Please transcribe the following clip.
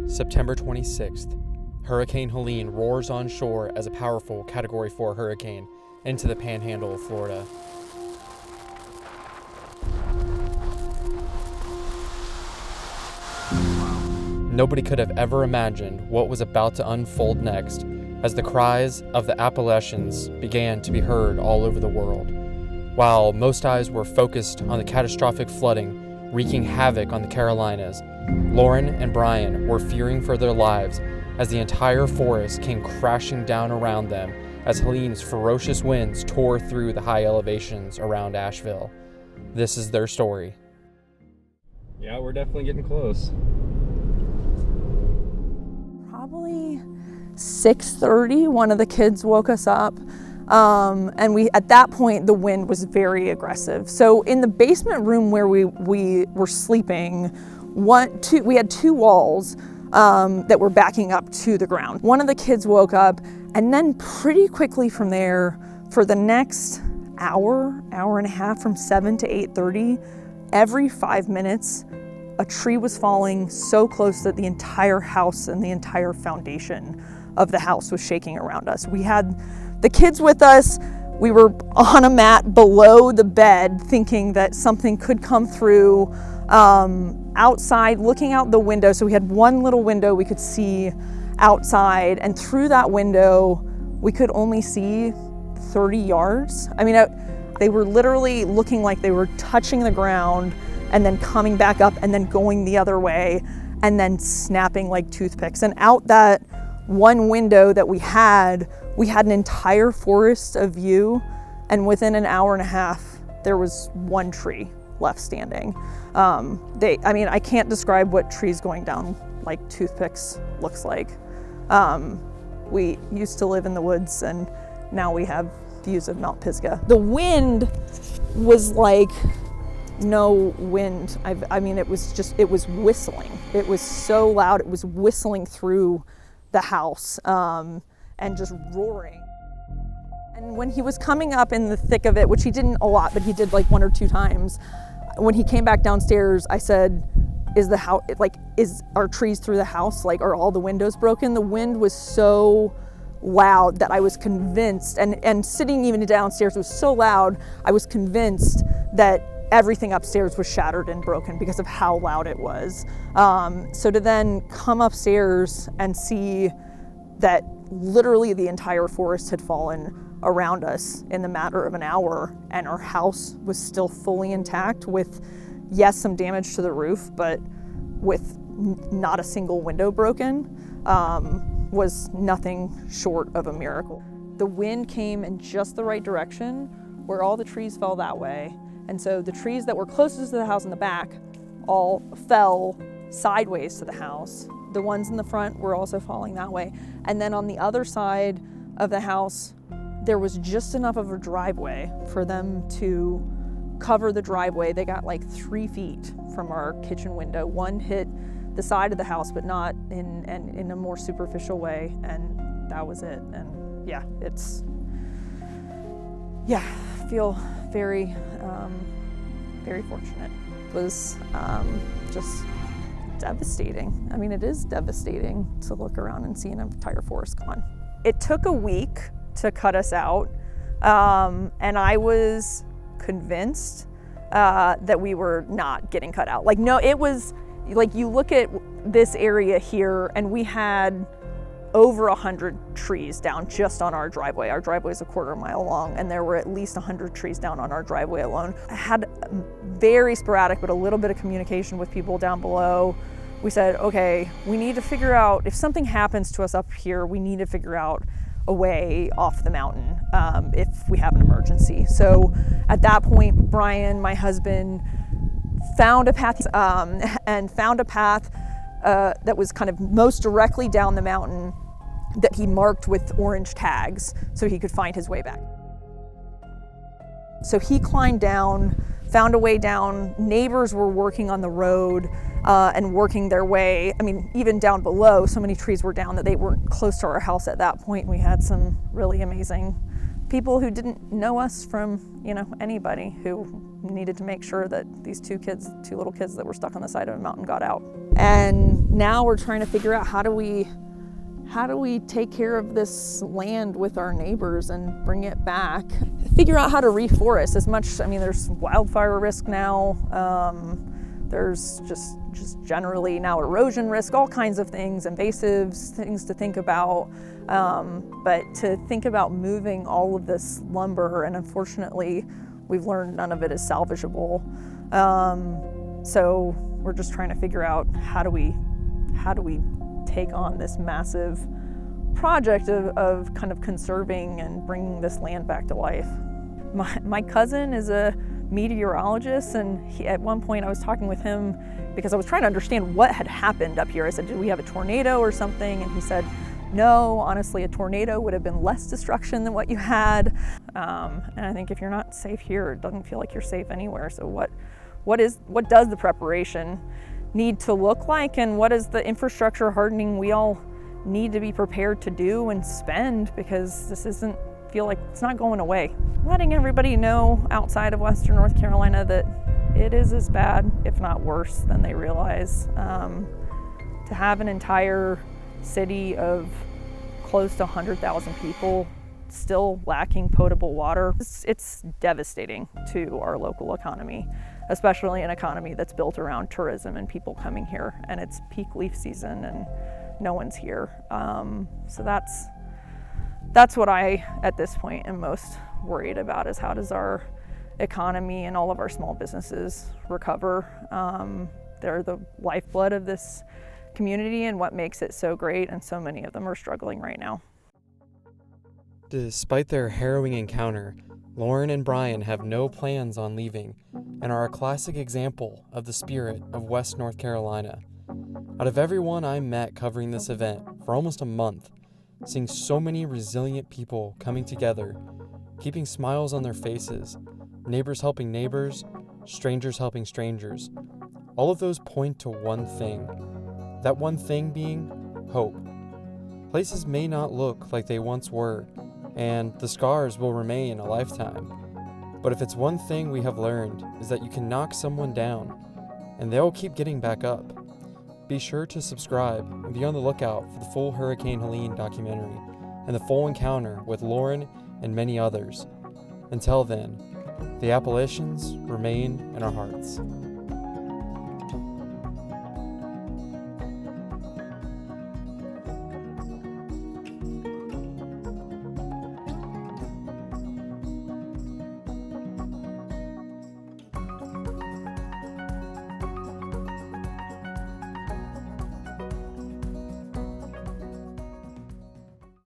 September 26th, Hurricane Helene roars on shore as a powerful Category 4 hurricane into the panhandle of Florida. Nobody could have ever imagined what was about to unfold next as the cries of the Appalachians began to be heard all over the world. While most eyes were focused on the catastrophic flooding wreaking havoc on the Carolinas, Lauren and Brian were fearing for their lives as the entire forest came crashing down around them as Helene's ferocious winds tore through the high elevations around Asheville. This is their story. Yeah, we're definitely getting close. Probably 6:30, one of the kids woke us up. And at that point, the wind was very aggressive. So in the basement room where we were sleeping, we had two walls that were backing up to the ground. One of the kids woke up, and then pretty quickly from there, for the next hour and a half, from 7 to 8:30, every 5 minutes, a tree was falling so close that the entire house and the entire foundation of the house was shaking around us. We had the kids with us. We were on a mat below the bed thinking that something could come through. Outside, looking out the window, so we had one little window we could see outside, and through that window we could only see 30 yards. I mean, they were literally looking like they were touching the ground and then coming back up and then going the other way and then snapping like toothpicks. And out that one window that we had an entire forest of view, and within an hour and a half there was one tree left standing. I can't describe what trees going down like toothpicks looks like. We used to live in the woods, and now we have views of Mount Pisgah. The wind was like no wind. It was whistling. It was so loud. It was whistling through the house and just roaring. And when he was coming up in the thick of it, which he didn't a lot, but he did like 1 or 2 times, when he came back downstairs, I said, is our trees through the house? Like, are all the windows broken? The wind was so loud that I was convinced, and sitting even downstairs was so loud, I was convinced that everything upstairs was shattered and broken because of how loud it was. So to then come upstairs and see that literally the entire forest had fallen around us in the matter of an hour, and our house was still fully intact with, yes, some damage to the roof, but with not a single window broken, was nothing short of a miracle. The wind came in just the right direction where all the trees fell that way. And so the trees that were closest to the house in the back all fell sideways to the house. The ones in the front were also falling that way. And then on the other side of the house, there was just enough of a driveway for them to cover the driveway. They got like 3 feet from our kitchen window. One hit the side of the house, but not in a more superficial way. And that was it. And yeah, I feel very, very fortunate. It was just devastating. I mean, it is devastating to look around and see an entire forest gone. It took a week to cut us out, and I was convinced that we were not getting cut out. Like, no, it was like, you look at this area here, and we had over 100 trees down just on our driveway. Our driveway is a 1/4 mile long, and there were at least 100 trees down on our driveway alone. I had very sporadic, but a little bit of communication with people down below. We said, okay, we need to figure out, if something happens to us up here, we need to figure out a way off the mountain if we have an emergency. So at that point, Brian, my husband, found a path that was kind of most directly down the mountain that he marked with orange tags so he could find his way back. So he climbed down, found a way down. Neighbors were working on the road and working their way. I mean, even down below, so many trees were down that they weren't close to our house at that point. We had some really amazing people who didn't know us from, anybody, who needed to make sure that these two little kids that were stuck on the side of a mountain got out. And now we're trying to figure out how do we take care of this land with our neighbors and bring it back? Figure out how to reforest as much. I mean, there's wildfire risk now. There's just generally now erosion risk, all kinds of things, invasives, things to think about. But to think about moving all of this lumber, and unfortunately, we've learned none of it is salvageable. So we're just trying to figure out how do we take on this massive project of kind of conserving and bringing this land back to life. My cousin is a meteorologist, and at one point I was talking with him because I was trying to understand what had happened up here. I said, did we have a tornado or something? And he said, no, honestly, a tornado would have been less destruction than what you had. And I think if you're not safe here, it doesn't feel like you're safe anywhere. So what does the preparation need to look like, and what is the infrastructure hardening we all need to be prepared to do and spend, because this doesn't feel like it's not going away. Letting everybody know outside of Western North Carolina that it is as bad, if not worse, than they realize. To have an entire city of close to 100,000 people still lacking potable water, it's devastating to our local economy, especially an economy that's built around tourism and people coming here, and it's peak leaf season and no one's here. So that's what I, at this point, am most worried about, is how does our economy and all of our small businesses recover. They're the lifeblood of this community and what makes it so great, and so many of them are struggling right now. Despite their harrowing encounter, Lauren and Brian have no plans on leaving and are a classic example of the spirit of West North Carolina. Out of everyone I met covering this event for almost a month, seeing so many resilient people coming together, keeping smiles on their faces, neighbors helping neighbors, strangers helping strangers, all of those point to one thing. That one thing being hope. Places may not look like they once were, and the scars will remain a lifetime. But if it's one thing we have learned, is that you can knock someone down, and they'll keep getting back up. Be sure to subscribe and be on the lookout for the full Hurricane Helene documentary and the full encounter with Lauren and many others. Until then, the Appalachians remain in our hearts.